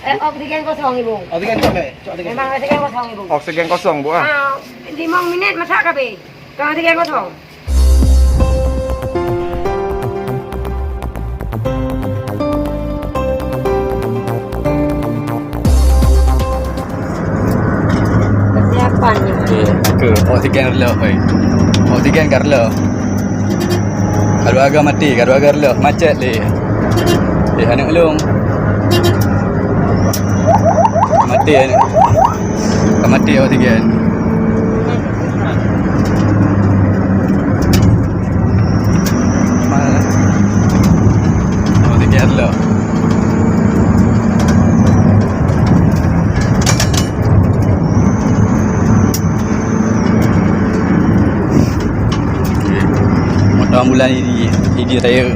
Oksigen kosong ibu. Oksigen kosong. Memang oksigen kosong ibu. Oksigen kosong, Bu. 5 menit masak kabeh. Kalau oksigen kosong. Persiapannya. Ke oksigen relok oi. Oksigen kan relok. Kalau agak mati, kalau agak relok macet le. Anak ulung. Mati anak. Mati oksigen. Mana? Oksigen relok. Ambulan ini raya.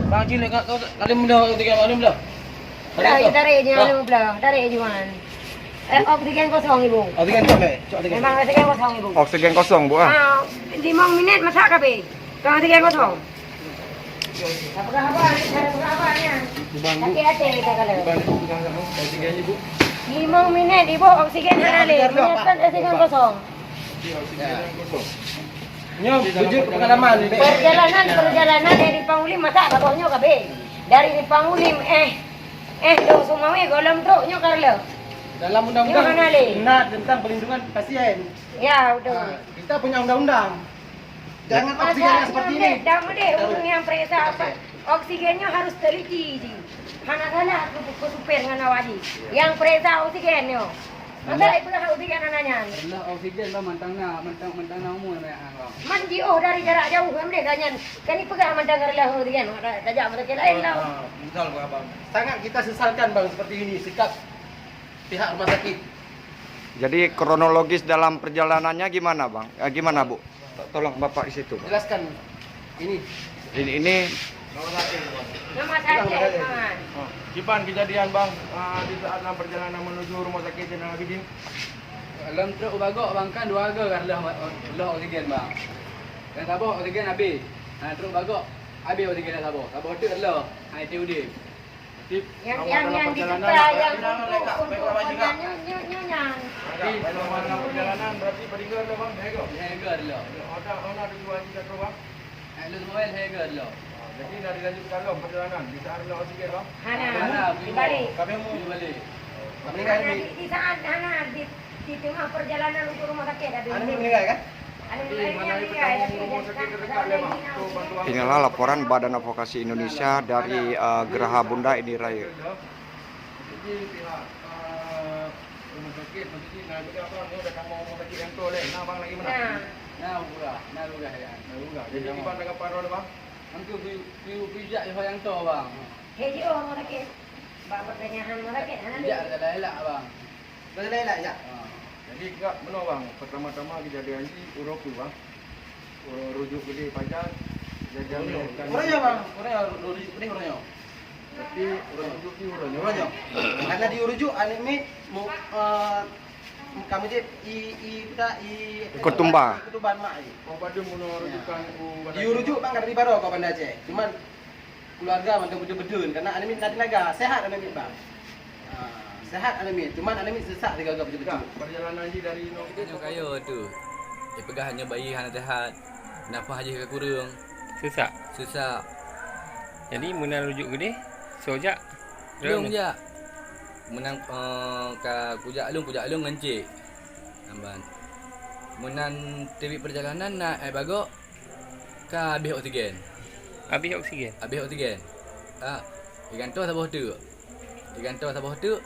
Bang Cik kau kali muda oksigen maklum dah. Dah kita tarik je malu belah. Tarik je man. Oksigen kosong ibu. Oksigen kosong. Memang oksigen kosong ibu. Oksigen kosong, Bu. 5 menit masak kabeh. Kalau oksigen kosong. Apa-apa ya. Hati-hati kita kalau. Oksigen ibu. 5 menit ibu oksigen halal. Menyiapkan oksigen kosong. Nyo, tujuh pengalaman. Perjalanan dari Pangulim masak kabehnya kabeh. Dari Pangulim do Sumawe golem truknya karlo. Dalam undang-undang benar tentang perlindungan pasien. Ya, udah. Kita punya undang-undang. Jangan oksigen yang seperti ini. Dah urung yang periksa apa. Oksigennya harus teliti. Hana-hana aku supir dengan awadi. Yang periksa oksigennya. Masa itu dah oksigen ananya. Allah oksigen bang mentang umur bang. Mandi dari jarak jauh kan dia ganyan. Kan ni pegang mentang karela oksigen. Tajak mereka lain lah. Betul bang. Sangat kita sesalkan bang seperti ini sikap pihak rumah sakit. Jadi kronologis dalam perjalanannya gimana, Bang? Gimana, Bu? Tolong Bapak di situ, Bang. Jelaskan ini. Ini Nama saya Iman. Kipan kejadian bang di saat perjalanan menuju rumah sakit Jenderal Abidin. Dalam truk bagok bang kan dua harga kan lah oksigen bang. Dan tabung oksigen habis. Truk bagok habis oksigen dah tabung. Tabung tu lah. Itu dia. Yang ditukar yang untuk nyonya. Jadi dalam perjalanan berarti pertiga lah bang, hego. Hega lah. Ada dua jika tu bang. Lu semua hega lah. Jadi nak dilanjutkan lah perjalanan di saat ada oksigen bang. Hana, dibalik. Kami mau balik. Di saat Hana di tengah perjalanan untuk rumah sakit ada. Anda meninggal kan? inilah laporan Badan Advokasi Indonesia dari Geraha Bunda Ini Raya. Jadi pihak rumah sakit maksudnya nak bagi apa ni dah kamu rumah sakit yang tu leh. Nah bang lagi mana? Nah udah ya. Jadi di mana dengan parol bang? Angku pijak yang tu bang. Hei rumah sakit. Bang pertanyaan rumah sakit Hana. Pijak dah elak bang. Dah elak ya. Jadi enggak benar bang. Pertama-tama kejadian ini uroku bang. Rujuk gede panjang. Kejadian Orangnya bang. Orangnya orangnya. tapi rujuk di urang. Orangnya. Karena diurujuk anime mau kami je Ketumba. Ketumban mak. Mau pada mula rujukan Diurujuk bang dari baru kau Banda Aceh. Cuman keluarga mantan betul-betul karena anime nanti naga sehat anime bang. Sehat anime, cuman anime sesak dia gagap betul-betul. Perjalanan ini dari Kita kaya tu. Dia pegang hanya bayi hanya sehat. Nafas aja ke kurang. Susah. Jadi menang rujuk gede, sojak. Belum je. Menang kujak lung ngancik. Namban. Menang TV perjalanan nak bagok ka habis oksigen. Habis oksigen. Digantung sabah tu.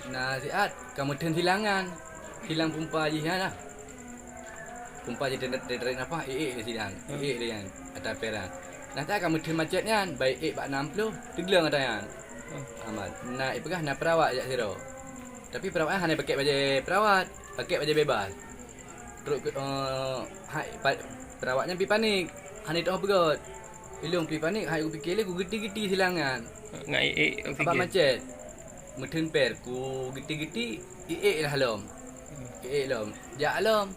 Nasihat kamu silangan. Hilang pumpa je lah. Pumpa je dari apa? Dia silang. Dia yang atas peran. Nanti kamu macetnya baik bak 60 teglang atayan. Amat. Nak pegah nak perawat jak siro. Tapi perawat hanya pakai baju perawat, pakai baju bebas. Terus perawatnya pi panik. Hanya tak pegot. Ilung pi panik, hai aku fikir aku geti-geti silangan. Ngai oksigen. Apa macet? Meten per ku geti-geti lah lom. Lom. Jak lom.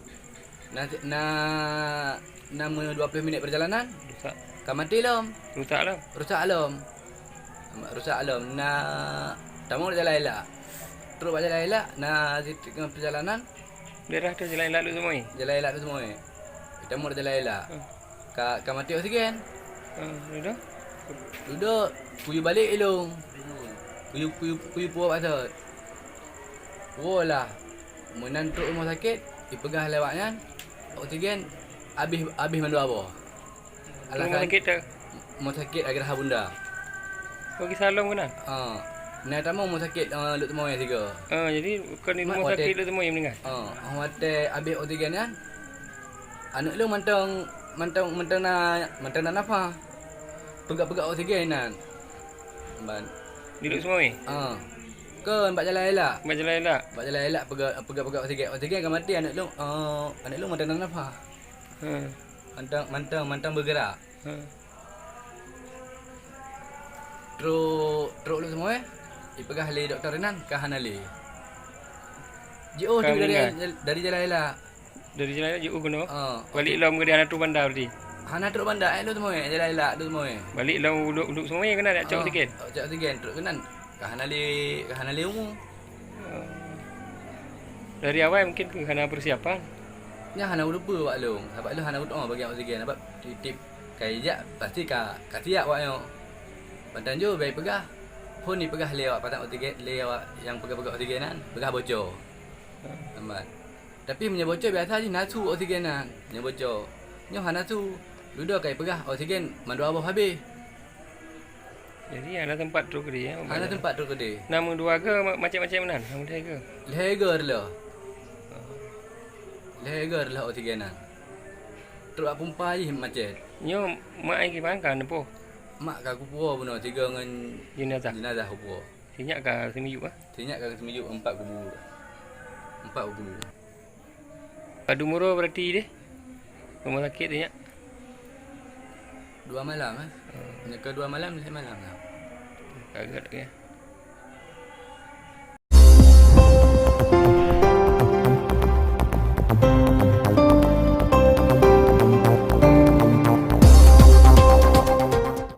Nama 20 minit perjalanan. mati lom. Rusak lah. Rusak lom. Nak tamu jalan elak. Terus buat jalan elak, nak dengan perjalanan, Daerah tu jalan lalu semua ni. jalan elak tu semua. Kita mau jalan elak. Ka mati oksigen. Sudah. Duduk, puyu balik elong. Puyu puak pasal. Lah. Menantuk rumah sakit, dipegah lewatnya. Oksigen habis mandu apa? Rumah sakit tu. Rumah sakit Agraha Bunda. Bagi salong kena. Nak tamu rumah sakit Lut Temoy tiga. Jadi bukan di rumah sakit tu semua yang meninggal. Orang mati habis oksigen kan. Anak lu mantang nak apa? Pegak-pegak oksigen kan. Ban. Duduk semua ni. Kan buat jalan elak. Majalah elak. Buat jalan elak pegak-pegak oksigen. Oksigen akan mati anak lu mantang nak apa? Mantang bergerak. Teruk lu semua dipegah oleh Dr. Renan ke Hanali. JO Kau juga meninggal? dari jalan elak. Dari jalan elak jauh kena. Balik Balik lam ke dia tu bandar tadi. Hana teruk bandar lu semua jalan elak tu semua. Balik lam duduk semua yang kena nak cak sikit. Cak oksigen teruk Renan ke Hanali umum. Dari awal mungkin kena persiapan. Nya Hana lupa buat lu. Sebab lu Hana bagi oksigen sebab titip kai jak pasti ka siap buat yo. Pantan jo baik pegah. Pun ni pegah lewat patang oksigen lewat yang pegah-pegah oksigenan, pegah bocor. Amat. Tapi punya bocor biasa je nasu oksigenan. Punya bocor. Nyo Hana tu duduk kai pegah oksigen mandu abah habis. Jadi ada tempat tu ke dia. Hana tempat tu ke dia. Nama dua ke macam-macam mana? Nama dia ke? Leher lah. Leher lah oksigenan. Terus pumpa je macet. Nyo mak ai ki bangkan depo. Mak ka kupur bunuh tiga dengan Jenazah. jenazah kupur. Sinyak ka semiyuk ah. Tinyak ka semiju 4 kubur. 4 kubur. Padu muro berarti dia. Rumah sakit tu ya. 2 malam Ke 2 malam, 5 malam lah. Agak ya.